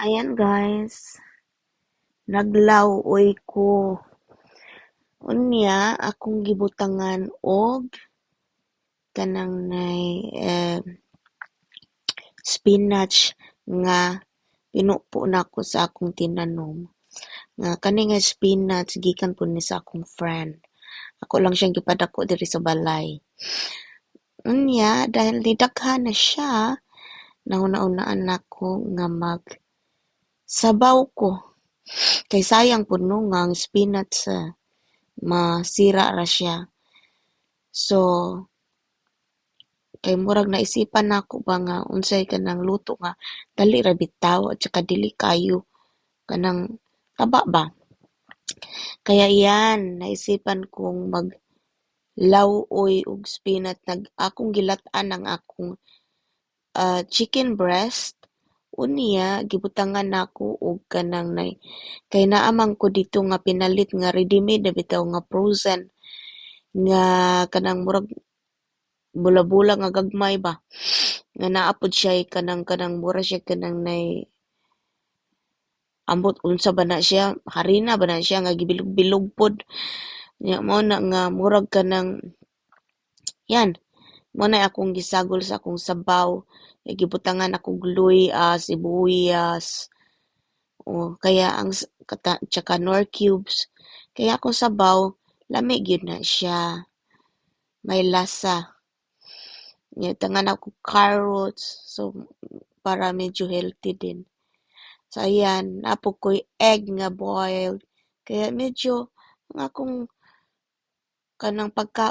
Ayan guys, naglawoy ko. Unya, akong gibutangan og kanang nay spinach nga pinupo nako sa akong tinanom. Nga kani nga spinach gikan po ni sa akong friend. Ako lang siyang gipadako diri sa balay. Unya, dahil nidaghan na siya, nauna-unaan nako nga sabaw ko. Kay sayang po no nga ang spinach masira ra siya. So, kay murag naisipan nako ba nga unsay kanang luto nga dali ra bitaw at saka dili kayo kanang taba ba. Kaya yan, naisipan kong maglawoy og spinach. Akong gilat-an ang akong chicken breast. Unya, gibutangan nako og kanang kay naamang ko dito nga pinalit nga ready-made na bitaw nga frozen nga kanang murag bula-bula nga gagmay ba. Nga naapod siya kanang mura siya kanang ambot unsa ba na siya, harina ba na siya nga gibilog-bilog pod. Nya mo na nga murag kanang yan. Mo na akong gisagol sa akong sabaw. Gibutangan akong luya, sibuyas. O kaya ang tsaka nor cubes. Kaya akong sabaw lami gyud na siya. May lasa. Nya tangan ako carrots. So para medyo healthy din. So ayan, napog ko'y egg nga boiled. Kaya medyo ang akong kanang pagkaon